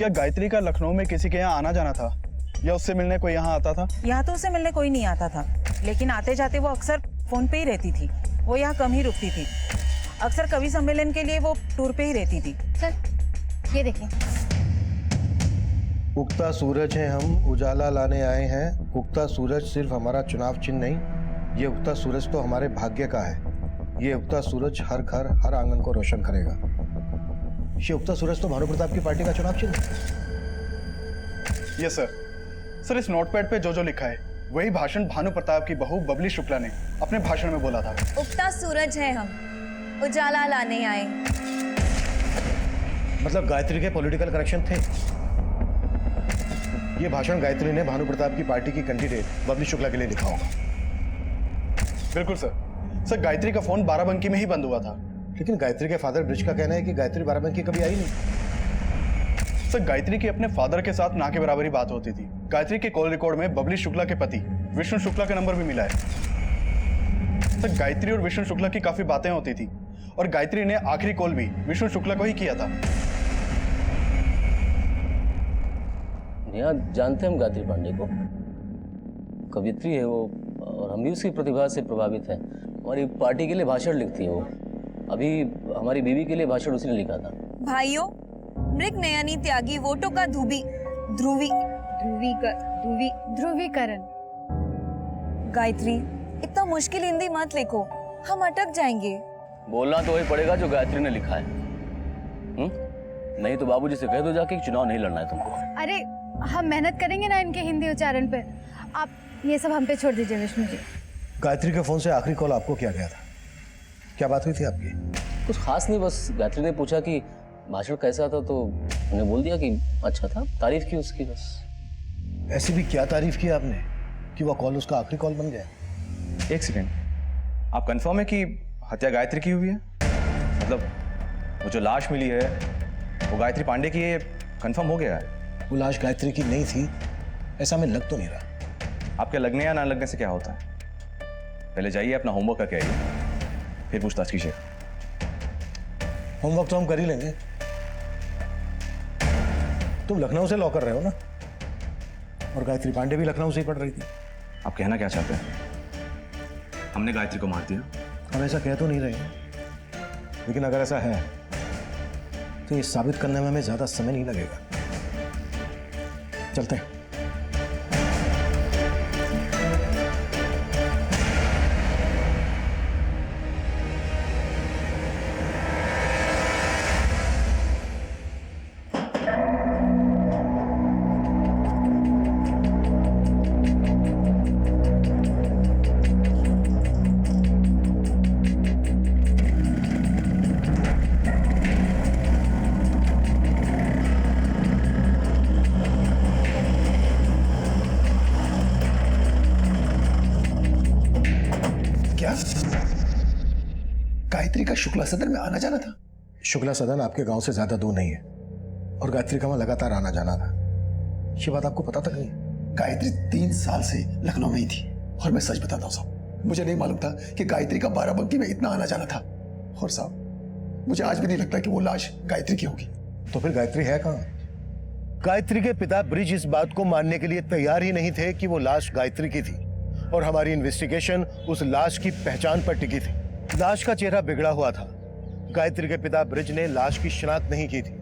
क्या गायत्री का लखनऊ में किसी के यहाँ आना जाना था या उससे मिलने कोई यहाँ आता था? यहाँ तो उससे मिलने कोई नहीं आता था, लेकिन आते जाते वो अक्सर फोन पे ही रहती थी। वो यहाँ कम ही रुकती थी। अक्सर कवि सम्मेलन के लिए वो टूर पे ही रहती थी। सर ये देखिए, उगता सूरज है हम, उजाला लाने आए हैं। उगता सूरज सिर्फ हमारा चुनाव चिन्ह नहीं, ये उगता सूरज तो हमारे भाग्य का है। ये उगता सूरज हर घर हर आंगन को रोशन करेगा। ये उगता सूरज तो भानु प्रताप की पार्टी का चुनाव चिन्ह है। Yes sir. सर इस नोटपैड पे जो जो लिखा है वही भाषण भानु प्रताप की बहू बबली शुक्ला ने अपने भाषण में बोला था। उगता सूरज है हम, उजाला लाने आए। मतलब गायत्री के पॉलिटिकल कनेक्शन थे। ये भाषण गायत्री ने भानु प्रताप की पार्टी की कैंडिडेट बबली शुक्ला के लिए लिखा होगा। बिल्कुल सर। सर गायत्री का फोन बाराबंकी में ही बंद हुआ था। लेकिन गायत्री के फादर ब्रिज का कहना है कि गायत्री बाराबंकी कभी आई नहीं। सर गायत्री की अपने फादर के साथ ना के बराबर ही बात होती थी। गायत्री के कॉल रिकॉर्ड में बबली शुक्ला के पति विष्णु शुक्ला का नंबर भी मिला है। सर गायत्री और विष्णु शुक्ला की काफी बातें होती थी और गायत्री ने आखिरी कॉल भी विष्णु शुक्ला को ही किया था। यहाँ जानते हैं हम गायत्री पांडे को, कवियत्री है वो, और हम भी उसकी प्रतिभा से प्रभावित हैं। हमारी पार्टी के लिए भाषण लिखती है वो। अभी हमारी बीवी के लिए भाषण उसने लिखा था। भाइयों, मृग नयनी त्यागी वोटों का ध्रुवीकरण। गायत्री, इतना मुश्किल हिंदी मत लिखो, हम अटक जाएंगे। बोलना तो वही पड़ेगा जो गायत्री ने लिखा है। नहीं तो बाबूजी से कह दो जाके कि चुनाव नहीं लड़ना है तुमको। अरे हम मेहनत करेंगे ना इनके हिंदी उच्चारण पे। आप ये सब हम पे छोड़ दीजिए विष्णु जी। गायत्री के फोन से आखिरी कॉल आपको किया गया था, क्या बात हुई थी आपकी? कुछ खास नहीं, बस गायत्री ने पूछा कि भाषण कैसा था तो हमने बोल दिया कि अच्छा था, तारीफ की उसकी बस। ऐसी भी क्या तारीफ की आपने कि वो कॉल उसका आखिरी कॉल बन गया? एक सेकेंड, आप कंफर्म है कि हत्या गायत्री की हुई है? मतलब वो जो लाश मिली है वो गायत्री पांडे की है, कंफर्म हो गया है? वो लाश गायत्री की नहीं थी ऐसा हमें लग तो नहीं रहा। आपके लगने या ना लगने से क्या होता है? पहले जाइए अपना होमवर्क करके आइए, फिर पूछताछ कीजिए। होमवर्क तो हम कर ही लेंगे। तुम लखनऊ से लॉ कर रहे हो ना, और गायत्री पांडे भी लखनऊ से ही पढ़ रही थी। आप कहना क्या चाहते हैं? हमने गायत्री को मार दिया? हम ऐसा कह तो नहीं रहे, लेकिन अगर ऐसा है तो ये साबित करने में हमें ज्यादा समय नहीं लगेगा। चलते हैं। गायत्री का शुक्ला सदन में आना जाना था? शुक्ला सदन आपके गांव से ज्यादा दूर नहीं है और गायत्री का वहां लगातार आना जाना था। ये बात आपको पता तक नहीं? गायत्री 3 साल से लखनऊ में ही थी और मैं सच बताता हूँ साहब, मुझे नहीं मालूम था कि गायत्री का बाराबंकी में इतना आना जाना था। और साहब मुझे आज भी नहीं लगता कि वो लाश गायत्री की होगी। तो फिर गायत्री है कहाँ? गायत्री के पिता ब्रिज इस बात को मानने के लिए तैयार ही नहीं थे कि वो लाश गायत्री की थी, और हमारी इन्वेस्टिगेशन उस लाश की पहचान पर टिकी थी। लाश का चेहरा बिगड़ा हुआ था। गायत्री के पिता ब्रिज ने लाश की शिनाख्त नहीं की थी,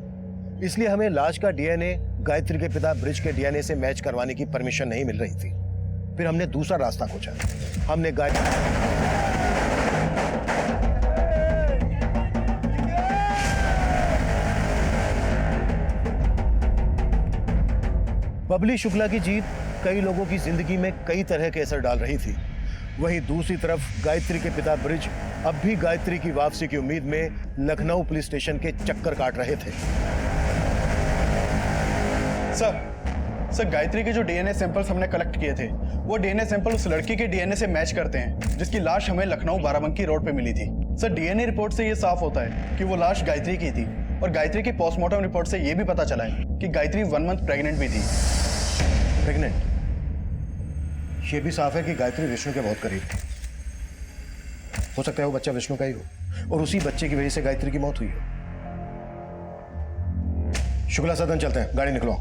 इसलिए हमें लाश का डीएनए गायत्री के पिता ब्रिज के डीएनए से मैच करवाने की परमिशन नहीं मिल रही थी। फिर हमने दूसरा रास्ता खोजा। हमने बबली शुक्ला की जीत कई लोगों की जिंदगी में कई तरह के असर डाल रही थी। वहीं दूसरी तरफ गायत्री के पिता ब्रिज अब भी गायत्री की वापसी की उम्मीद में लखनऊ पुलिस स्टेशन के चक्कर काट रहे थे। सर गायत्री के जो डीएनए सैंपल्स हमने कलेक्ट किए थे वो डीएनए सैंपल उस लड़की के डीएनए से मैच करते हैं जिसकी लाश हमें लखनऊ बाराबंकी रोड पे मिली थी। सर डीएनए रिपोर्ट से ये साफ होता है कि वो लाश गायत्री की थी, और गायत्री की पोस्टमार्टम रिपोर्ट से ये भी पता चला है कि गायत्री 1 मंथ प्रेग्नेंट भी थी। प्रेग्नेंट? ये भी साफ है कि गायत्री विष्णु के बहुत करीब थी। हो सकता है वो बच्चा विष्णु का ही हो और उसी बच्चे की वजह से गायत्री की मौत हुई हो। शुक्ला सदन चलते हैं, गाड़ी निकलो।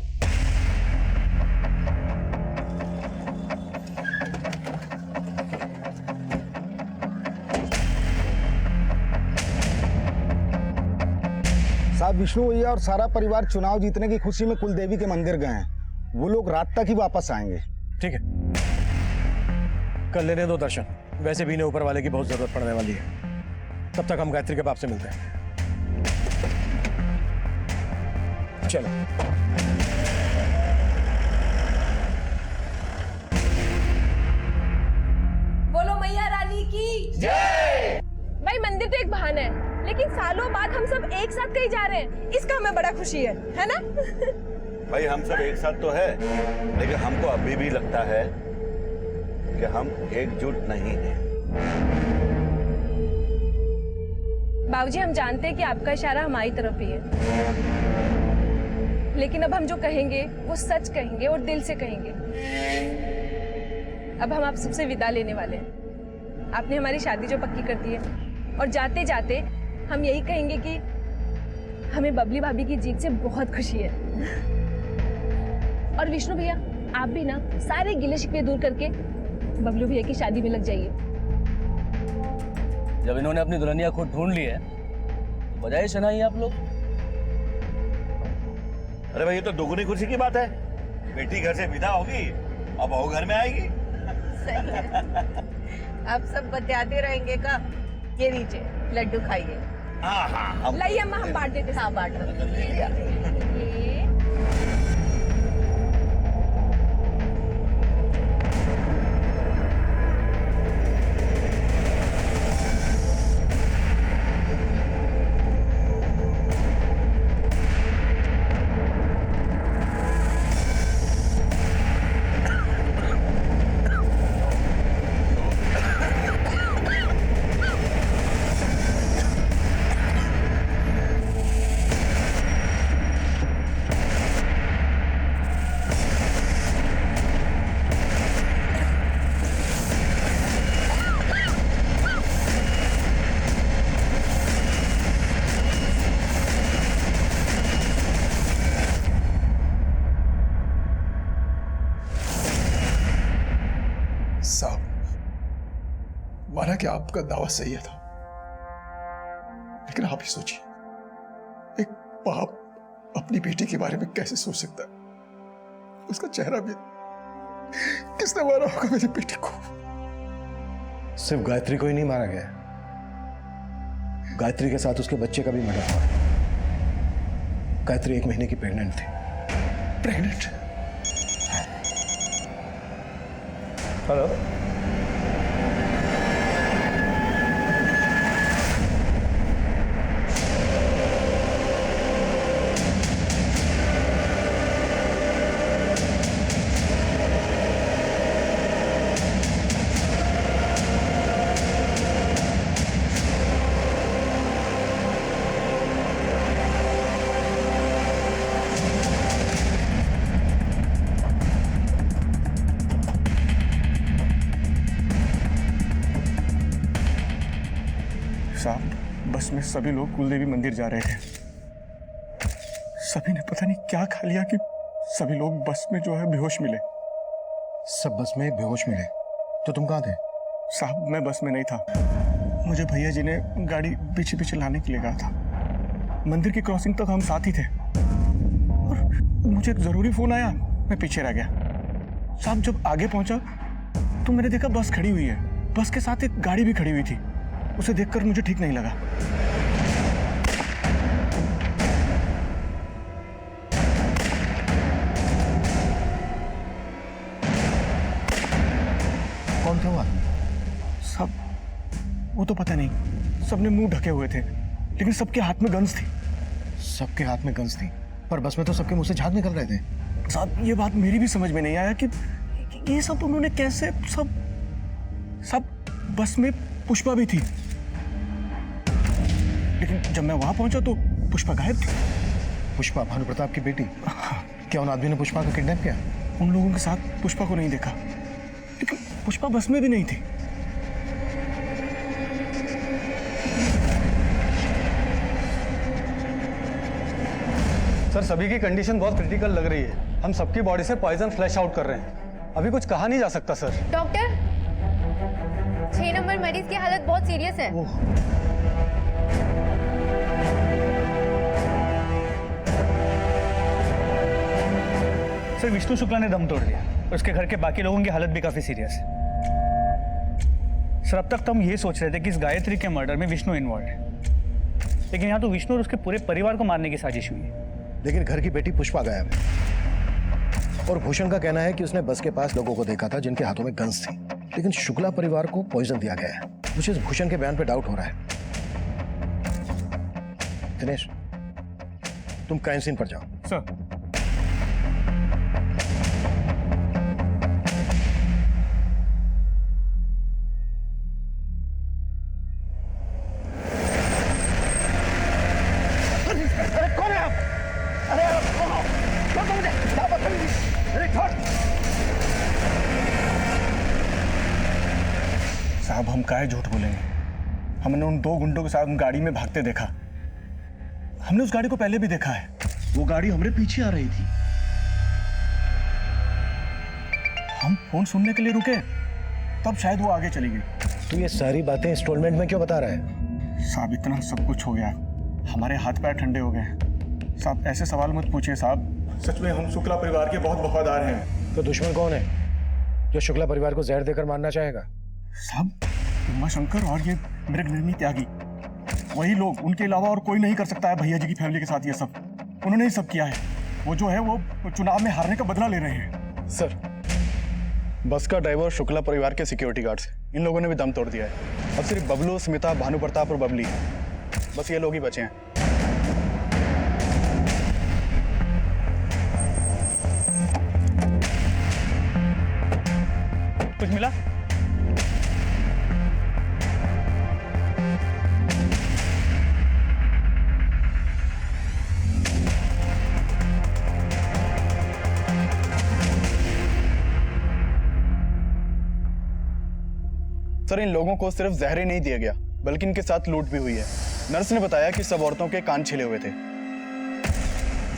साहब विष्णु भैया और सारा परिवार चुनाव जीतने की खुशी में कुलदेवी के मंदिर गए हैं। वो लोग रात तक ही वापस आएंगे। ठीक है, कर लेने दो दर्शन। वैसे भी इन्हें ऊपर वाले की बहुत जरूरत पड़ने वाली है। तब तक हम गायत्री के बाप से मिलते हैं। चलो। बोलो मैया रानी की जय। भाई मंदिर तो एक बहाना है, लेकिन सालों बाद हम सब एक साथ कहीं जा रहे हैं, इसका हमें बड़ा खुशी है ना? भाई हम सब एक साथ तो है, लेकिन हमको अभी भी लगता है कि हम एकजुट नहीं हैं। बाबूजी हम जानते हैं कि आपका इशारा हमारी तरफ ही है, लेकिन अब हम जो कहेंगे वो सच कहेंगे और दिल से कहेंगे। अब हम आप सबसे विदा लेने वाले हैं। आपने हमारी शादी जो पक्की कर दी है, और जाते जाते हम यही कहेंगे कि हमें बबली भाभी की जीत से बहुत खुशी है। और विष्णु भैया आप भी ना सारे गिले शिकवे दूर करके बबलू भैया की शादी में लग जाइए। जब इन्होंने अपनी दुल्हनिया खुद ढूंढ ली है तो बजाय शनाई आप लोग। अरे भाई ये तो दुगनी खुशी की बात है। बेटी घर से विदा होगी अब बहू घर में आएगी। अब सब बतियाते रहेंगे का? ये लीजिए लड्डू खाइए। हाँ लाइए अम्मा हम बांट देते। हाँ बांट साहब माना कि आपका दावा सही था, लेकिन आप ही सोचिए, एक बाप अपनी बेटी के बारे में कैसे सोच सकता है? उसका चेहरा भी किसने मारा होगा मेरी बेटी को? सिर्फ गायत्री को ही नहीं मारा गया, गायत्री के साथ उसके बच्चे का भी मर्डर हुआ। गायत्री 1 महीने की प्रेग्नेंट थी। प्रेग्नेंट? हेलो, साहब बस में सभी लोग कुलदेवी मंदिर जा रहे थे। सभी ने पता नहीं क्या खा लिया कि सभी लोग बस में जो है बेहोश मिले। सब बस में बेहोश मिले, तो तुम कहाँ थे? साहब मैं बस में नहीं था, मुझे भैया जी ने गाड़ी पीछे पीछे लाने के लिए कहा था। मंदिर की क्रॉसिंग तक हम साथ ही थे और मुझे एक जरूरी फोन आया, मैं पीछे रह गया। साहब जब आगे पहुंचा तो मैंने देखा बस खड़ी हुई है, बस के साथ एक गाड़ी भी खड़ी हुई थी। उसे देखकर मुझे ठीक नहीं लगा। कौन था वो आदमी? सब वो तो पता नहीं, सबने मुंह ढके हुए थे, लेकिन सबके हाथ में गन्स थी। सबके हाथ में गन्स थी, पर बस में तो सबके मुंह से झाग निकल रहे थे। साहब ये बात मेरी भी समझ में नहीं आया कि ये सब उन्होंने कैसे सब बस में पुष्पा भी थी, लेकिन जब मैं वहां पहुंचा तो पुष्पा गायब थी। पुष्पा भानु प्रताप की बेटी? क्या उन आदमी ने पुष्पा को किडनैप किया? उन लोगों के साथ पुष्पा को नहीं देखा, लेकिन पुष्पा बस में भी नहीं थी। सर सभी की कंडीशन बहुत क्रिटिकल लग रही है। हम सबकी बॉडी से पॉइजन फ्लैश आउट कर रहे हैं। अभी कुछ कहा नहीं जा सकता सर। डॉक्टर 6 नंबर मरीज की हालत बहुत सीरियस है। सर विष्णु शुक्ला ने दम तोड़ दिया और उसके घर के बाकी लोगों की हालत भी काफी सीरियस है। सर अब तक तो हम ये सोच रहे थे कि इस गायत्री के मर्डर में विष्णु इन्वॉल्व है, लेकिन यहाँ तो विष्णु और उसके पूरे परिवार को मारने की साजिश हुई है। लेकिन घर की बेटी पुष्पा गायब है और भूषण का कहना है कि उसने बस के पास लोगों को देखा था जिनके हाथों में गन्स थी, लेकिन शुक्ला परिवार को पॉइजन दिया गया है। मुझे इस भूषण के बयान पे डाउट हो रहा है। दिनेश, तुम क्राइम सीन पर जाओ। सर साहब हम काहे झूठ बोलेंगे। हमने उन 2 गुंडों के साथ गाड़ी में भागते देखा। हमने उस गाड़ी को पहले भी देखा है। वो गाड़ी हमारे पीछे आ रही थी। हम फोन सुनने के लिए रुके, तब शायद वो आगे चली गई। तू ये सारी बातें इंस्टॉलमेंट में क्यों बता रहा है? साहब इतना सब कुछ हो गया, हमारे हाथ पैर ठंडे हो गए। साहब ऐसे सवाल मत पूछिए साहब। सच में हम शुक्ला परिवार के बहुत वफादार हैं। तो दुश्मन कौन है जो शुक्ला परिवार को जहर देकर मारना चाहेगा? साहब उमा शंकर और ये मृगनयनी त्यागी, वही लोग, उनके अलावा और कोई नहीं कर सकता है भैया जी की फैमिली के साथ ये सब। उन्होंने ही सब किया है। वो जो है वो चुनाव में हारने का बदला ले रहे हैं। सर बस का ड्राइवर शुक्ला परिवार के सिक्योरिटी गार्ड्स, इन लोगों ने भी दम तोड़ दिया है। अब सिर्फ बबलू, स्मिता, भानु प्रताप और बबली, बस ये लोग ही बचे हैं। कुछ मिला? सर इन लोगों को सिर्फ जहर ही नहीं दिया गया, बल्कि इनके साथ लूट भी हुई है। नर्स ने बताया कि सब औरतों के कान छिले हुए थे।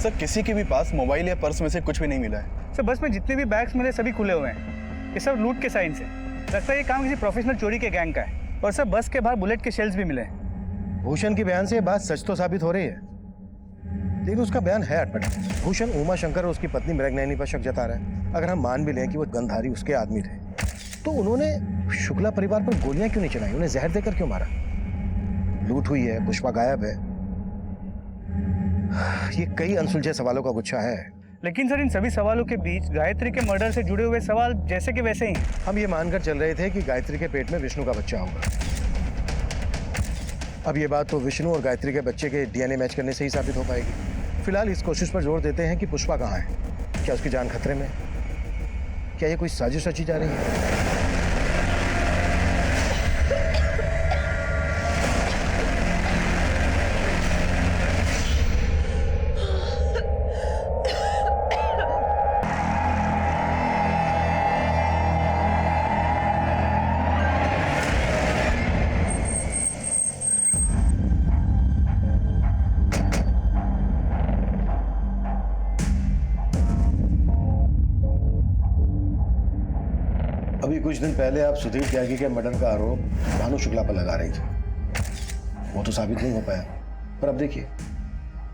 सर किसी के भी पास मोबाइल या पर्स में से कुछ भी नहीं मिला है। सर बस में जितने भी बैग्स मिले सभी खुले हुए हैं। ये सब लूट के साइन से लगता है ये काम किसी प्रोफेशनल चोरी के गैंग का है। और सर बस के बाहर बुलेट के शेल्स भी मिले हैं। भूषण के बयान से ये बात सच तो साबित हो रही है, लेकिन उसका बयान है अटपटा। भूषण उमा शंकर और उसकी पत्नी मृगनयनी पर शक जता रहा है। अगर हम मान भी लें कि वो गंधारी उसके आदमी थे, तो उन्होंने शुक्ला परिवार पर गोलियां क्यों नहीं चलाई? उन्हें जहर देकर क्यों मारा? लूट हुई है, पुष्पा गायब है, ये कई अनसुलझे सवालों का गुच्छा है। लेकिन सर इन सभी सवालों के बीच गायत्री के मर्डर से जुड़े हुए सवाल जैसे कि वैसे ही। हम ये मानकर चल रहे थे कि गायत्री के पेट में विष्णु का बच्चा होगा। अब ये बात तो विष्णु और गायत्री के बच्चे के डीएनए मैच करने से ही साबित हो पाएगी। फिलहाल इस कोशिश पर जोर देते हैं कि पुष्पा कहाँ है, क्या उसकी जान खतरे में, क्या ये कोई साजिश रची जा रही है? अभी कुछ दिन पहले आप सुधीर त्यागी के मर्डर का आरोप भानु शुक्ला पर लगा रही थी। वो तो साबित नहीं हो पाया, पर अब देखिए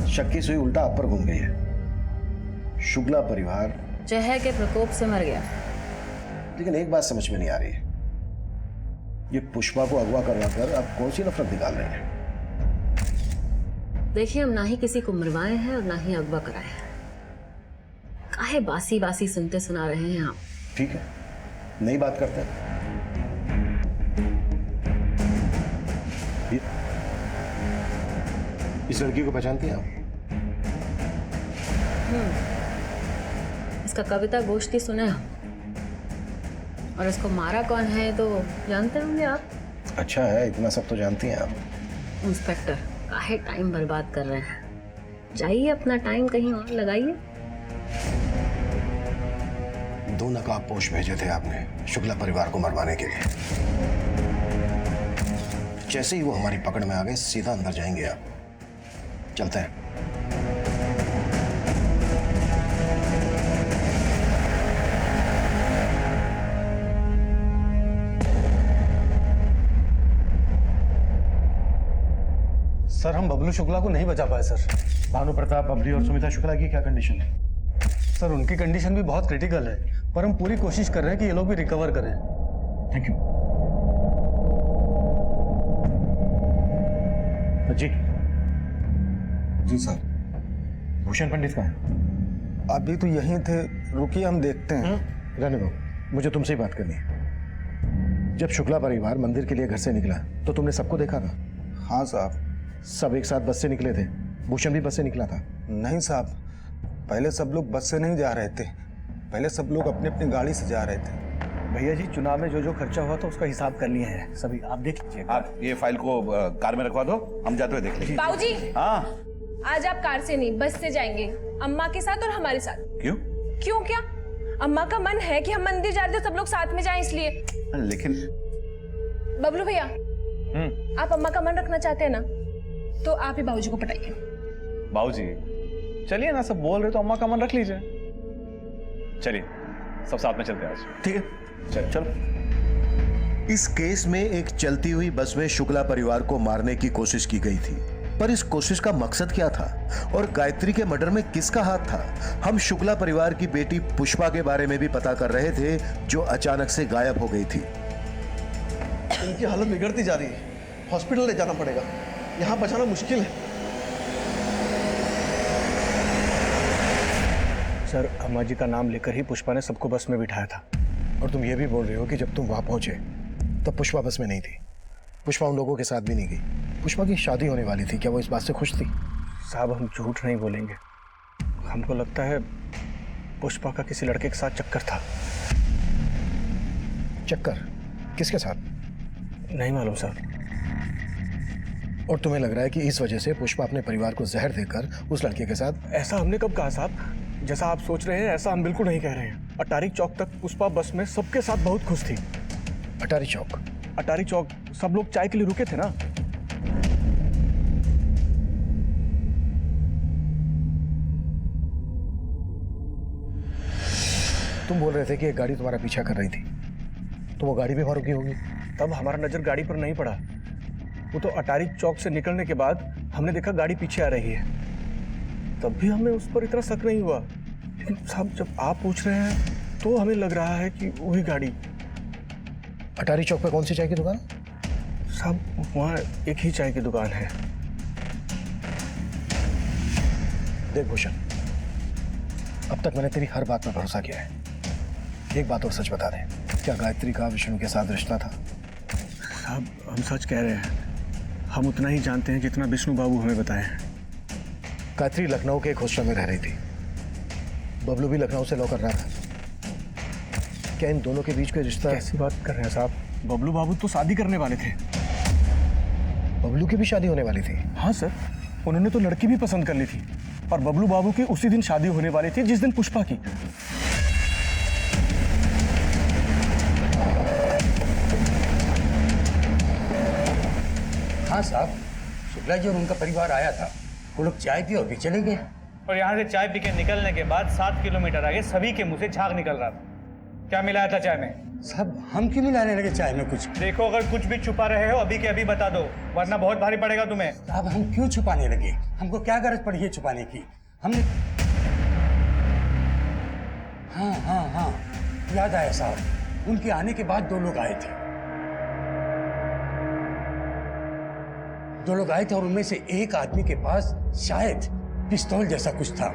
शक की सुई उल्टा आप पर घूम गई है। शुक्ला परिवार जहर के प्रकोप से मर गया। लेकिन एक बात समझ में नहीं आ रही है, ये पुष्पा को अगवा करवा कर अब कौन सी नफरत निकाल रहे हैं? देखिए हम ना ही किसी को मरवाए हैं और ना ही अगवा कराए हैं। काहे बासी बासी सुनते सुना रहे हैं आप? ठीक है, नई बात करते हैं। इस लड़की को पहचानती हैं आप? इसका कविता गोष्ठी सुना है और इसको मारा कौन है तो जानते होंगे आप। अच्छा है, इतना सब तो जानती हैं आप। इंस्पेक्टर काहे टाइम बर्बाद कर रहे हैं, जाइए अपना टाइम कहीं और लगाइए। 2 नकाबपोश भेजे थे आपने शुक्ला परिवार को मरवाने के लिए। जैसे ही वो हमारी पकड़ में आ गए सीधा अंदर जाएंगे आप। चलते हैं। सर हम बबलू शुक्ला को नहीं बचा पाए सर। भानु प्रताप, बबली और सुमिता शुक्ला की क्या कंडीशन है? सर उनकी कंडीशन भी बहुत क्रिटिकल है, पर हम पूरी कोशिश कर रहे हैं कि ये लोग भी रिकवर करें। Thank you. जी जी सर। भूषण पंडित कहाँ है? अभी तो यहीं थे, रुकिए हम देखते हैं। रहने दो, मुझे तुमसे ही बात करनी है। जब शुक्ला परिवार मंदिर के लिए घर से निकला तो तुमने सबको देखा था? हाँ साहब। सब एक साथ बस से निकले थे? भूषण भी बस से निकला था? नहीं साहब, पहले सब लोग बस से नहीं जा रहे थे, पहले सब लोग अपनी अपनी गाड़ी से जा रहे थे। भैया जी, चुनाव में जो जो खर्चा हुआ था उसका हिसाब कर लिए हैं सभी, आप देख लीजिए। आप ये फाइल को कार में रखवा दो, हम जाते हुए देख लेंगे। बाबूजी, हाँ। आज आप कार से नहीं बस से जाएंगे, अम्मा के साथ और हमारे साथ। क्यों? क्यों क्या? अम्मा का मन है कि हम मंदिर जा रहे थे, सब लोग साथ में जाएं इसलिए। लेकिन बबलू भैया, आप अम्मा का मन रखना चाहते हैं ना, तो आप ही बाबूजी को पटाइए। बाबूजी चलिए ना, सब बोल रहे तो अम्मा का मन रख लीजिए। चलिए सब साथ में चलते हैं आज। ठीक है, चलो। इस केस में एक चलती हुई बस में शुक्ला परिवार को मारने की कोशिश की गई थी, पर इस कोशिश का मकसद क्या था और गायत्री के मर्डर में किसका हाथ था? हम शुक्ला परिवार की बेटी पुष्पा के बारे में भी पता कर रहे थे, जो अचानक से गायब हो गई थी। इनकी हालत बिगड़ती जा रही है, हॉस्पिटल ले जाना पड़ेगा, यहाँ बचाना मुश्किल है। सर अम्मा जी का नाम लेकर ही पुष्पा ने सबको बस में बिठाया था। और तुम ये भी बोल रहे हो कि जब तुम वहां पहुंचे तब पुष्पा बस में नहीं थी? पुष्पा उन लोगों के साथ भी नहीं गई। पुष्पा की शादी होने वाली थी, क्या वो इस बात से खुश थी? साहब हम झूठ नहीं बोलेंगे, हमको लगता है पुष्पा का किसी लड़के के साथ चक्कर था। चक्कर? किसके साथ? नहीं मालूम सर। और तुम्हें लग रहा है कि इस वजह से पुष्पा अपने परिवार को जहर देकर उस लड़के के साथ? ऐसा हमने कब कहा साहब? जैसा आप सोच रहे हैं ऐसा हम बिल्कुल नहीं कह रहे हैं। अटारी चौक तक पुष्पा बस में सबके साथ बहुत खुश थी। अटारी चौक? अटारी चौक सब लोग चाय के लिए रुके थे ना। तुम बोल रहे थे कि एक गाड़ी तुम्हारा पीछा कर रही थी, तो वो गाड़ी भी वहां रुकी होगी। तब हमारा नजर गाड़ी पर नहीं पड़ा, वो तो अटारी चौक से निकलने के बाद हमने देखा गाड़ी पीछे आ रही है, तब भी हमें उस पर इतना शक नहीं हुआ। लेकिन साहब जब आप पूछ रहे हैं तो हमें लग रहा है कि वही गाड़ी। अटारी चौक पे कौन सी चाय की दुकान? साहब वहाँ एक ही चाय की दुकान है। देख भूषण, अब तक मैंने तेरी हर बात पर भरोसा किया है। एक बात और सच बता दे, क्या गायत्री का विष्णु के साथ रिश्ता था? साहब हम सच कह रहे हैं, हम उतना ही जानते हैं जितना विष्णु बाबू हमें बताए हैं। गायत्री लखनऊ के एक हॉस्टल में रह रही थी, बबलू भी लखनऊ से लॉ कर रहा था। क्या इन दोनों के बीच कोई रिश्ता? कैसी बात कर रहे हैं साहब? बबलू बाबू तो शादी करने वाले थे। बबलू की भी शादी होने वाली थी? हाँ सर, उन्होंने तो लड़की भी पसंद कर ली थी और बबलू बाबू की उसी दिन शादी होने वाली थी जिस दिन पुष्पा की। हाँ साहब, शुक्ला जी और उनका परिवार आया था, वो लोग चाय पी और भी चले गए। और यहाँ से चाय पी के निकलने के बाद 7 किलोमीटर आगे सभी के मुंह से झाग निकल रहा था। क्या मिलाया था चाय में? साहब हम क्यों मिलाने लगे चाय में कुछ? देखो, अगर कुछ भी छुपा रहे हो अभी के अभी बता दो, वरना बहुत भारी पड़ेगा तुम्हें। साहब हम क्यों छुपाने लगे? हमको क्या गरज पड़ी है छुपाने की? हमने हाँ याद आया साहब, उनके आने के बाद 2 लोग आए थे। 2 लोग आए थे और उनमें से एक आदमी के पास शायद पिस्तौल जैसा कुछ था।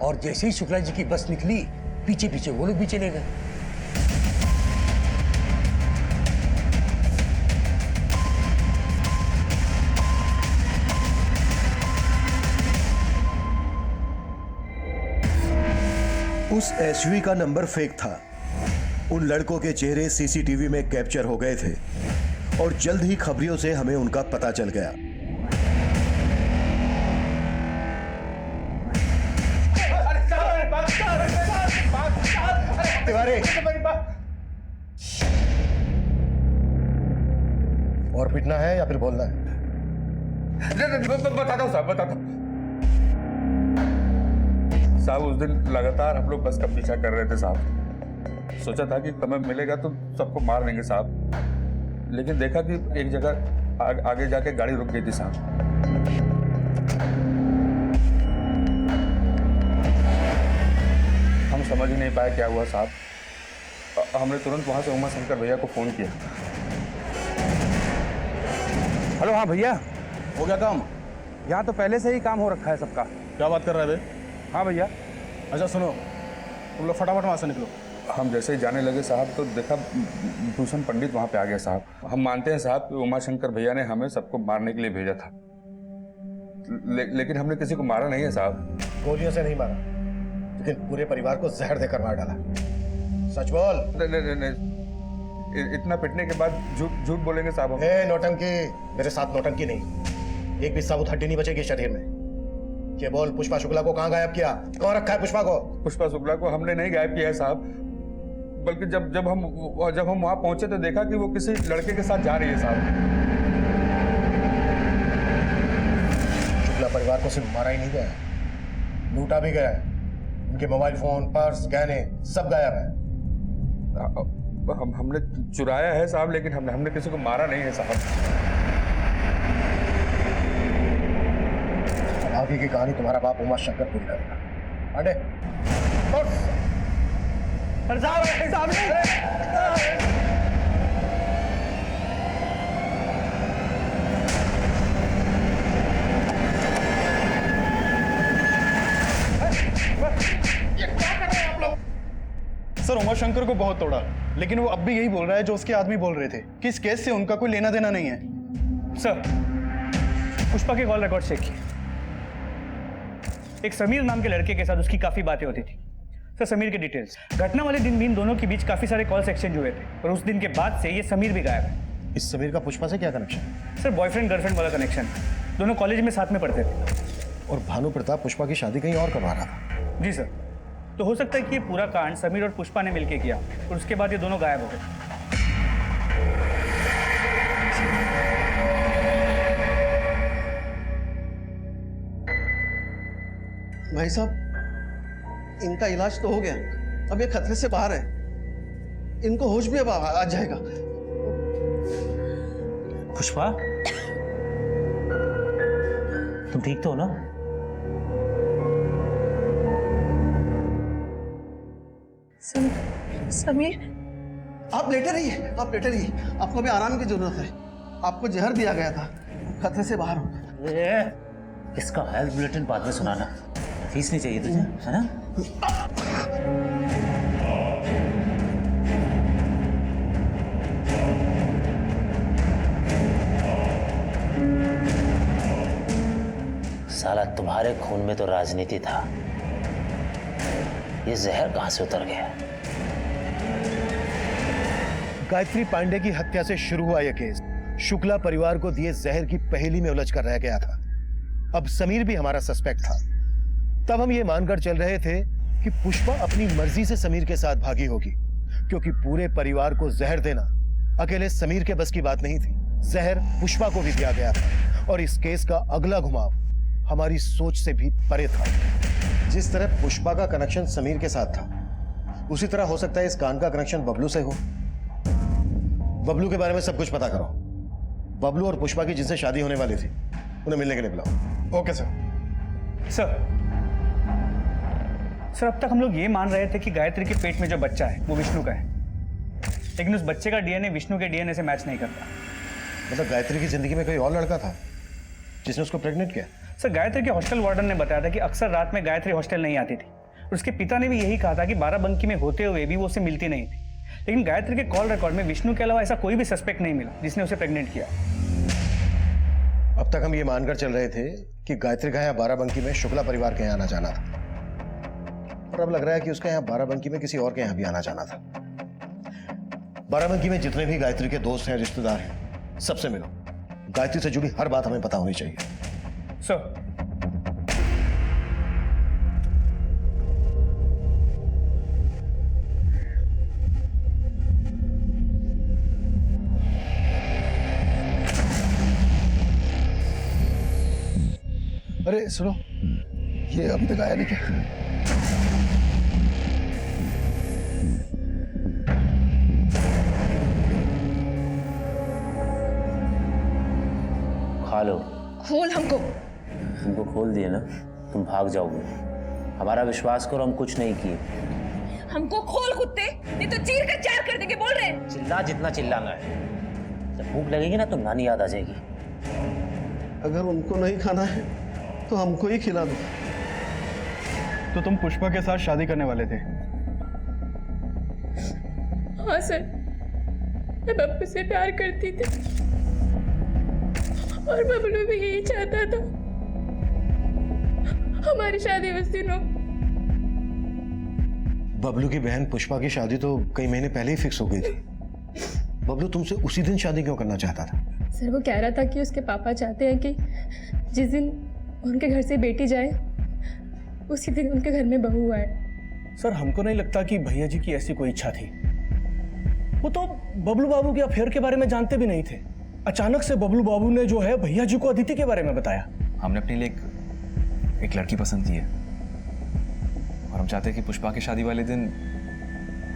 और जैसे ही शुक्ला जी की बस निकली, पीछे पीछे वो लोग भी चले गए। उस एसयूवी का नंबर फेक था। उन लड़कों के चेहरे सीसीटीवी में कैप्चर हो गए थे और जल्द ही खबरियों से हमें उनका पता चल गया। तिवारी, और पिटना है या फिर बोलना है? बताता हूँ साहब, बताता हूँ साहब। उस दिन लगातार हम लोग बस का पीछा कर रहे थे साहब, सोचा था कि समय मिलेगा तो सबको मार देंगे साहब, लेकिन देखा कि एक जगह आगे जाके गाड़ी रुक गई थी साहब। हम समझ ही नहीं पाए क्या हुआ साहब। हमने तुरंत वहां से उमा शंकर भैया को फोन किया। हेलो, हाँ भैया, हो गया काम? यहाँ तो पहले से ही काम हो रखा है सबका। क्या बात कर रहे थे? हाँ भैया। अच्छा सुनो, तुम लोग फटाफट वहाँ से निकलो। हम जैसे ही जाने लगे साहब तो देखा भूषण पंडित वहां पे आ गया साहब। हम मानते हैं साहब कि उमा शंकर भैया ने हमें सबको मारने के लिए भेजा था, लेकिन हमने किसी को मारा नहीं है साहब। गोलियों से नहीं मारा, लेकिन पूरे परिवार को जहर देकर मार डाला। सच बोल। नहीं, इतना पिटने के बाद झूठ बोलेंगे साहब? नौटंकी, मेरे साथ नौटंकी नहीं। एक भी साबुत हड्डी नहीं बचेगी शरीर में। ये बोल, पुष्पा शुक्ला को कहाँ गायब किया? कौन रखा है पुष्पा को? पुष्पा शुक्ला को हमने नहीं गायब किया है साहब, बल्कि जब हम वहां पहुंचे तो देखा कि वो किसी लड़के के साथ जा रही है साहब। शुक्ला परिवार को सिर्फ मारा ही नहीं गया, लूटा भी गया है। उनके मोबाइल फोन, पर्स, गहने सब गायब है। हमने चुराया है साहब, लेकिन हमने किसी को मारा नहीं है साहब। आगे की कहानी तुम्हारा बाप उमा शंकर पूरी करेगा। आंडे सर, उमा शंकर को बहुत तोड़ा, लेकिन वो अब भी यही बोल रहा है जो उसके आदमी बोल रहे थे कि इस केस से उनका कोई लेना देना नहीं है। सर, पुष्पा के कॉल रिकॉर्ड चेक किए। एक समीर नाम के लड़के के साथ उसकी काफी बातें होती थी। सर, समीर के डिटेल्स, घटना वाले दिन भी इन दोनों के बीच काफी सारे कॉल्स एक्सचेंज हुए थे और उस दिन के बाद से ये समीर भी गायब है। इस समीर का पुष्पा से क्या कनेक्शन? सर, बॉयफ्रेंड गर्लफ्रेंड वाला कनेक्शन। दोनों कॉलेज में साथ में पढ़ते थे। और भानु प्रताप पुष्पा की शादी कहीं और करवा रहा था। जी सर, तो हो सकता है कि ये पूरा कांड समीर और पुष्पा ने मिलकर किया और उसके बाद ये दोनों गायब हो गए। भाई साहब, इनका इलाज तो हो गया, अब ये खतरे से बाहर है। इनको होश भी अब आ जाएगा। पुष्पा, तुम ठीक तो हो ना? समीर, आप लेटे रहिए, आप लेटे रहिए। आपको अभी आराम की जरूरत है। आपको जहर दिया गया था, खतरे से बाहर हो। इसका हेल्थ बुलेटिन बाद में सुनाना। फीस नहीं चाहिए तुझे, है ना? साला, तुम्हारे खून में तो राजनीति था, ये जहर कहां से उतर गया? गायत्री पांडे की हत्या से शुरू हुआ यह केस शुक्ला परिवार को दिए जहर की पहेली में उलझ कर रह गया था। अब समीर भी हमारा सस्पेक्ट था। तब हम ये मानकर चल रहे थे कि पुष्पा अपनी मर्जी से समीर के साथ भागी होगी, क्योंकि पूरे परिवार को जहर देना अकेले समीर के बस की बात नहीं थी। जहर पुष्पा को भी दिया गया था और इस केस का अगला घुमाव हमारी सोच से भी परे था। जिस तरह पुष्पा का कनेक्शन समीर के साथ था, उसी तरह हो सकता है इस कांड का कनेक्शन बबलू से हो। बबलू के बारे में सब कुछ पता करो। बबलू और पुष्पा की जिनसे शादी होने वाली थी, उन्हें मिलने के लिए बुलाओ। Okay sir. सर, अब तक हम लोग ये मान रहे थे कि गायत्री के पेट में जो बच्चा है वो विष्णु का है, लेकिन उस बच्चे का डीएनए विष्णु के डीएनए से मैच नहीं करता। मतलब गायत्री की जिंदगी में कोई और लड़का था जिसने उसको प्रेग्नेंट किया? सर, गायत्री के हॉस्टल वार्डन ने बताया था कि अक्सर रात में गायत्री हॉस्टल नहीं आती थी। उसके पिता ने भी यही कहा था कि बाराबंकी में होते हुए भी वो उससे मिलती नहीं थी। लेकिन गायत्री के कॉल रिकॉर्ड में विष्णु के अलावा ऐसा कोई भी सस्पेक्ट नहीं मिला जिसने उसे प्रेग्नेंट किया। अब तक हम ये मानकर चल रहे थे कि गायत्री का यहाँ बाराबंकी में शुक्ला परिवार के यहाँ आना जाना था, और अब लग रहा है कि उसका यहाँ बाराबंकी में किसी और के यहाँ भी आना जाना था। बाराबंकी में जितने भी गायत्री के दोस्त हैं, रिश्तेदार हैं, सबसे मिलो। गायत्री से जुड़ी हर बात हमें पता होनी चाहिए। सर, अरे सुनो, ये अभी तक आया नहीं क्या? संभालो। खोल हमको। तुमको खोल दिए ना, तुम भाग जाओगे। हमारा विश्वास करो, हम कुछ नहीं किए। हमको खोल कुत्ते, नहीं तो चीर कर चार कर देंगे। बोल रहे हैं। चिल्ला जितना चिल्लाना है। जब भूख लगेगी ना तो नानी याद आ जाएगी। अगर उनको नहीं खाना है तो हमको ही खिला दो। तो तुम पुष्पा के साथ शादी करने वाले थे? हाँ सर, मैं बब्लू से प्यार करती थी और बबलू भी यही चाहता था। हमारी शादी उस दिन हो। बबलू की बहन पुष्पा की शादी तो कई महीने पहले ही फिक्स हो गई थी। बबलू तुमसे उसी दिन शादी क्यों करना चाहता था? सर वो कह रहा था कि उसके पापा चाहते हैं कि जिस दिन उनके घर से बेटी जाए उसी दिन उनके घर में बहू आए। सर हमको नहीं लगता कि भैया जी की ऐसी कोई इच्छा थी। वो तो बबलू बाबू के अफेयर के बारे में जानते भी नहीं थे। अचानक से बबलू बाबू ने जो है भैया जी को अदिति के बारे में बताया। हमने अपने लिए एक लड़की पसंद की है और हम चाहते हैं कि पुष्पा की शादी वाले दिन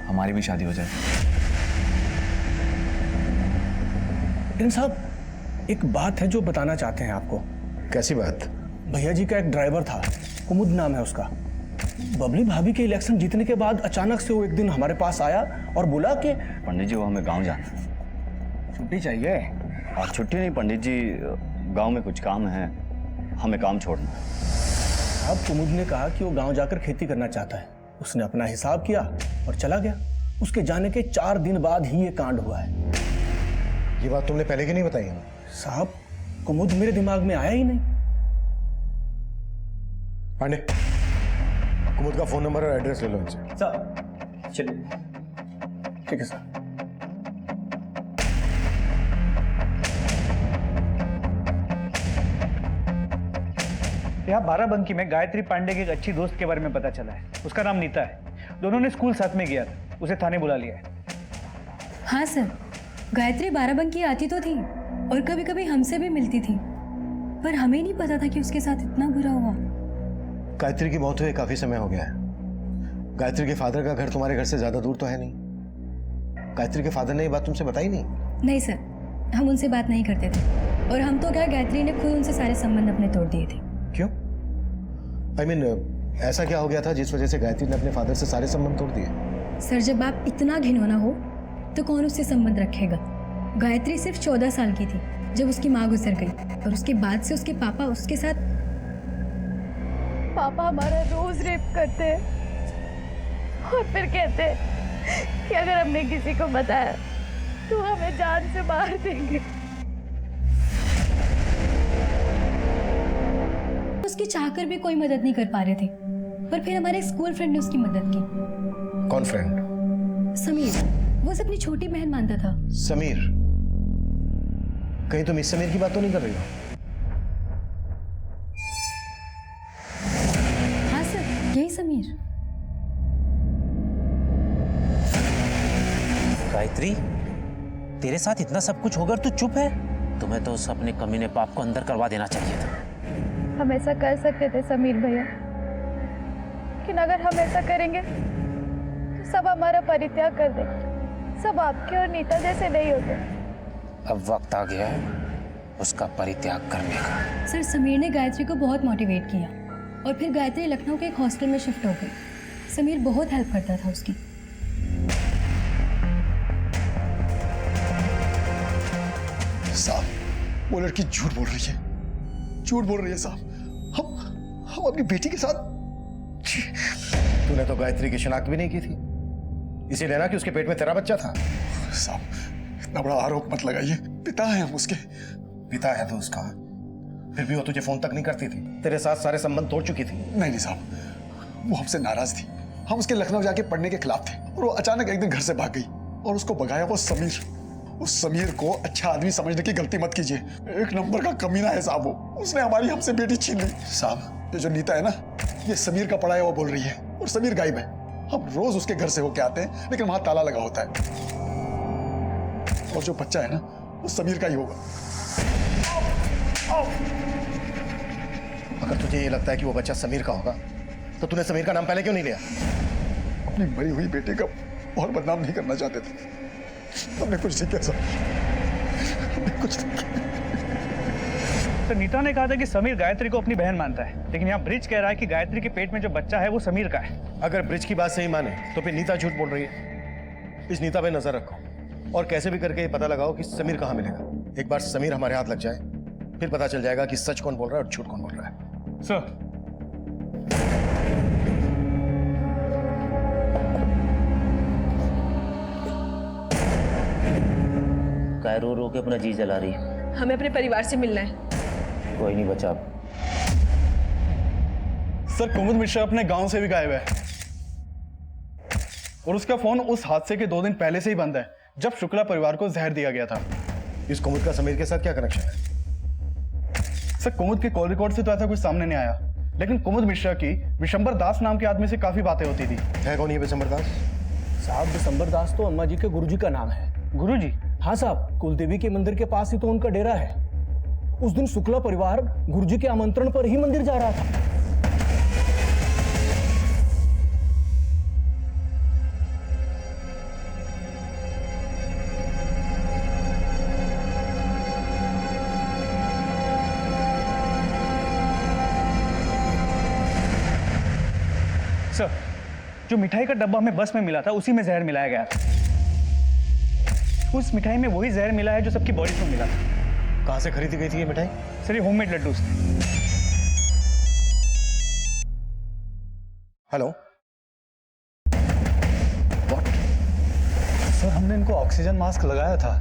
हमारी भी शादी हो जाए। लेकिन साहब एक बात है जो बताना चाहते हैं आपको। कैसी बात? भैया जी का एक ड्राइवर था, कुमुद नाम है उसका। बबली भाभी के इलेक्शन जीतने के बाद अचानक से वो एक दिन हमारे पास आया और बोला कि पंडित जी वो हमें गांव जाना है, छुट्टी चाहिए। और छुट्टी नहीं पंडित जी, गांव में कुछ काम है, हमें काम छोड़ना है। अब कुमुद ने कहा कि वो गांव जाकर खेती करना चाहता है। उसने अपना हिसाब किया और चला गया। उसके जाने के 4 दिन बाद ही ये कांड हुआ है। ये बात तुमने पहले की नहीं बताई? साहब कुमुद मेरे दिमाग में आया ही नहीं। पांडे, कुमुद का फोन नंबर और एड्रेस ले लो इनसे। सर चलिए। ठीक है सर। यहाँ बाराबंकी में गायत्री पांडे की एक अच्छी दोस्त के बारे में पता चला है। उसका नाम नीता है। दोनों ने स्कूल साथ में किया था। उसे थाने बुला लिया है। हाँ सर, गायत्री बाराबंकी आती तो थी और कभी कभी हमसे भी मिलती थी, पर हमें नहीं पता था कि उसके साथ इतना बुरा हुआ। गायत्री की मौत हुए काफी समय हो गया है। गायत्री के फादर का घर तुम्हारे घर से ज्यादा दूर तो है नहीं। गायत्री के फादर ने ये बात तुमसे बताई नहीं? नहीं सर, हम उनसे बात नहीं करते थे और हम तो क्या, गायत्री ने खुद उनसे सारे संबंध अपने तोड़ दिए थे। क्यों? I mean, ऐसा क्या हो गया था जिस वजह से गायत्री ने अपने फादर से सारे संबंध तोड़ दिए? सर जब आप इतना घिनौना हो तो कौन उससे संबंध रखेगा? गायत्री सिर्फ 14 साल की थी जब उसकी माँ गुजर गई और उसके बाद से उसके पापा उसके साथ। पापा हमारा रोज रेप करते हैं और फिर कहते हैं कि अगर हमने किसी को बताया तो हमें जान से मार देंगे। उसकी चाहकर भी कोई मदद नहीं कर पा रहे थे, पर फिर हमारे स्कूल फ्रेंड ने उसकी मदद की। कौन फ्रेंड? समीर। वो उसे अपनी छोटी बहन मानता था। समीर? कहीं तुम इस समीर की बात तो नहीं कर रही हो? हाँ सर, यही समीर। गायत्री, तेरे साथ इतना सब कुछ होकर तू चुप है? तुम्हें तो उस अपने कमीने पाप को अंदर करवा देना चाहिए था। हम ऐसा कर सकते थे समीर भैया, लेकिन अगर हम ऐसा करेंगे तो सब हमारा परित्याग कर देंगे। सब आपके और नीता जैसे नहीं होते। अब वक्त आ गया है उसका परित्याग करने का। सर समीर ने गायत्री को बहुत मोटिवेट किया और फिर गायत्री लखनऊ के एक हॉस्टल में शिफ्ट हो गई। समीर बहुत हेल्प करता था उसकी। साहब वो लड़की झूठ बोल रही है, झूठ बोल रही है साहब। हम अपनी बेटी के साथ। तूने तो गायत्री की शिनाख्त भी नहीं की थी, इसीलिए ना कि उसके पेट में तेरा बच्चा था। साहब इतना बड़ा आरोप मत लगाइए। पिता है हम उसके। पिता है तो उसका, फिर भी वो तुझे फोन तक नहीं करती थी, तेरे साथ सारे संबंध तोड़ चुकी थी। नहीं साहब, वो हमसे नाराज थी। हम उसके लखनऊ जाके पढ़ने के खिलाफ थे और वो अचानक एक दिन घर से भाग गई और उसको भगाया वो समीर। उस समीर को अच्छा आदमी समझने की गलती मत कीजिए। एक नंबर का कमीना है साहब वो। उसने हमारी हमसे बेटी छीन ली। साहब ये जो नीता है ना, ये समीर का पढ़ाया वो बोल रही है और समीर गायब है। हम रोज उसके घर से होके आते हैं लेकिन वहां ताला लगा होता है। और जो बच्चा है ना वो समीर का ही होगा। अगर तुझे ये लगता है कि वो बच्चा समीर का होगा तो तूने समीर का नाम पहले क्यों नहीं लिया? अपनी मरी हुई बेटे का और बदनाम नहीं करना चाहते थे। हमने कुछ नहीं किया सर, हमने कुछ नहीं किया। तो नीता ने कहा था कि समीर गायत्री को अपनी बहन मानता है, लेकिन यहाँ ब्रिज कह रहा है कि गायत्री के पेट में जो बच्चा है वो समीर का है। अगर ब्रिज की बात सही माने तो फिर नीता झूठ बोल रही है। इस नीता पे नजर रखो और कैसे भी करके ये पता लगाओ कि समीर कहाँ मिलेगा। एक बार समीर हमारे हाथ लग जाए फिर पता चल जाएगा कि सच कौन बोल रहा है और झूठ कौन बोल रहा है। सर, काय रो रो के अपना जी जला रही है। हमें अपने परिवार से मिलना है। कोई नहीं बचा। सर, कुमुद मिश्रा अपने गांव से भी गायब है और उसका फोन उस हादसे के 2 दिन पहले से ही बंद है, जब शुक्ला परिवार को जहर दिया गया था। इस कुमुद का समीर के साथ क्या कनेक्शन है? सर, कुमुद के कॉल रिकॉर्ड से तो ऐसा कुछ सामने नहीं आया, लेकिन कुमुद मिश्रा की विशंबर दास नाम के आदमी से काफी बातें होती थी। है कौन ये विशंबर दास? साहब, विशंबर दास तो अम्मा जी के गुरुजी का नाम है। गुरुजी? हाँ साहब, कुलदेवी के मंदिर के पास ही तो उनका डेरा है। उस दिन शुक्ला परिवार गुरुजी के आमंत्रण पर ही मंदिर जा रहा था। सर, जो मिठाई का डब्बा हमें बस में मिला था उसी में जहर मिलाया गया था। उस मिठाई में वही जहर मिला है जो सबकी बॉडी को मिला था। कहाँ से खरीदी गई थी ये मिठाई? सर, ये होममेड लड्डू से। हेलो, सर, हमने इनको ऑक्सीजन मास्क लगाया था,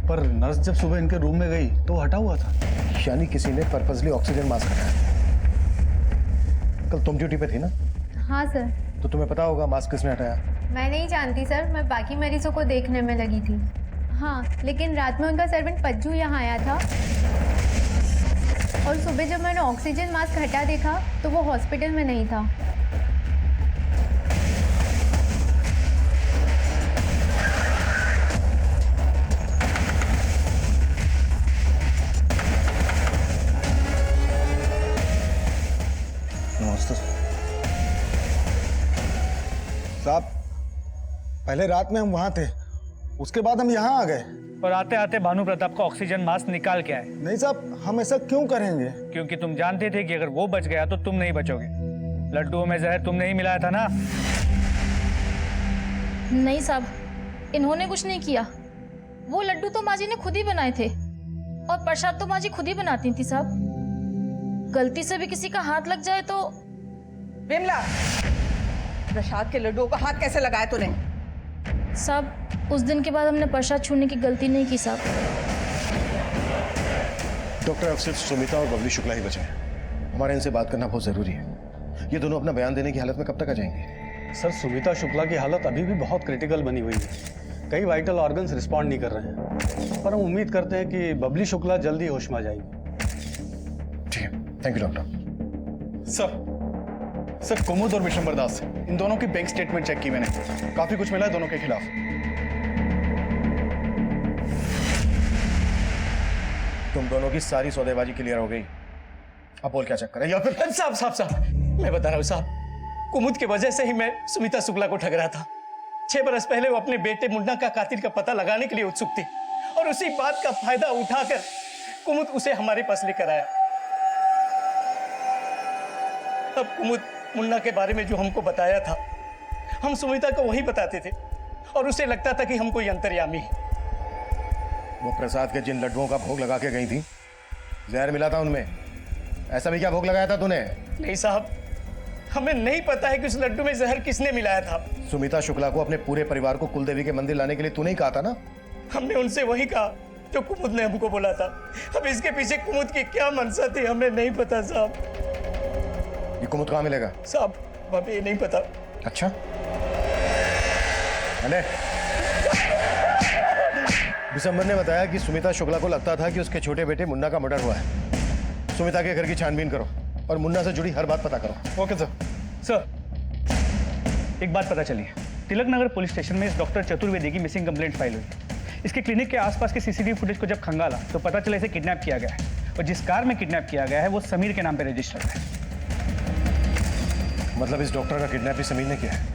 पर नर्स जब सुबह इनके रूम में गई तो हटा हुआ था। यानी किसी ने पर्पसली ऑक्सीजन मास्क हटाया। कल तुम ड्यूटी पे थी ना? हाँ सर। तो तुम्हें पता होगा मास्क किसने हटाया। मैं नहीं जानती सर, मैं बाकी मरीजों को देखने में लगी थी। हाँ, लेकिन रात में उनका सर्वेंट पज्जू यहाँ आया था और सुबह जब मैंने ऑक्सीजन मास्क हटा देखा तो वो हॉस्पिटल में नहीं था। नमस्ते साहब, पहले रात में हम वहां थे, उसके बाद हम यहाँ आ गए। और आते आते भानु प्रताप का ऑक्सीजन मास्क निकाल के आए। नहीं साहब, हम ऐसा क्यों करेंगे? क्योंकि तुम जानते थे कि अगर वो बच गया तो तुम नहीं बचोगे। लड्डुओं में जहर तुमने ही मिलाया था ना? नहीं साहब, इन्होंने कुछ नहीं किया। वो लड्डू तो माँ जी ने खुद ही बनाए थे और प्रसाद तो माँ जी खुद ही बनाती थी साहब। गलती से भी किसी का हाथ लग जाए तो। विमला, प्रसाद के लड्डुओं का हाथ कैसे लगाया तूने? साहब, उस दिन के बाद हमने प्रसाद छूने की गलती नहीं की साहब। डॉक्टर, अब सिर्फ सुमिता और बबली शुक्ला ही बचे हैं। हमारे इनसे बात करना बहुत जरूरी है। ये दोनों अपना बयान देने की हालत में कब तक आ जाएंगे? सर, सुमिता शुक्ला की हालत अभी भी बहुत क्रिटिकल बनी हुई है। कई वाइटल ऑर्गन्स रिस्पॉन्ड नहीं कर रहे हैं, पर हम उम्मीद करते हैं कि बबली शुक्ला जल्दी होश में आ जाएगी। ठीक है, थैंक यू डॉक्टर। सर, कुमुद और विशंबर दास, इन दोनों की बैंक स्टेटमेंट चेक की मैंने, काफी कुछ मिला है दोनों के खिलाफ। तुम दोनों की सारी सौदेबाजी क्लियर हो गई। अब बोल क्या चक्कर है? या फिर साहब, मैं बता रहा हूँ साहब, कुमुद की वजह से ही मैं सुमिता शुक्ला को ठग रहा था। 6 बरस पहले वो अपने बेटे मुन्ना का कातिल का पता लगाने के लिए उत्सुक थी और उसी बात का फायदा उठाकर कुमुद उसे हमारे पास लेकर आया। अब कुमुद मुन्ना के बारे में जो हमको बताया था, हम सुमिता को वही बताते थे और उसे लगता था कि हम कोई अंतर्यामी है। वो प्रसाद के जिन लड्डुओं का भोग लगा के गई थी, जहर मिला था उनमें। ऐसा भी क्या भोग लगाया था तूने? नहीं साहब, हमें नहीं पता है कि उस लड्डू में जहर किसने मिलाया था। सुमिता शुक्ला को अपने पूरे परिवार को कुलदेवी के मंदिर लाने के लिए तूने ही कहा था ना? हमने उनसे वही कहा जो कुमुद ने हमको बोला था। अब इसके पीछे कुमुद की क्या मंशा थी हमें नहीं पता साहब। ये कुमुद कहाँ मिलेगा? साहब, हमें ये नहीं पता। अच्छा, अरे विशंबर ने बताया कि सुमिता शुक्ला को लगता था कि उसके छोटे बेटे मुन्ना का मर्डर हुआ है। सुमिता के घर की छानबीन करो और मुन्ना से जुड़ी हर बात पता करो। Okay sir. सर, एक बात पता चली है, तिलक नगर पुलिस स्टेशन में इस डॉक्टर चतुर्वेदी की मिसिंग कंप्लेंट फाइल हुई। इसके क्लिनिक के आसपास के सीसीटीवी फुटेज को जब खंगाला तो पता चला इसे किडनैप किया गया है और जिस कार में किडनैप किया गया है वो समीर के नाम पे रजिस्टर्ड है। मतलब इस डॉक्टर का किडनैप भी समीर ने किया है?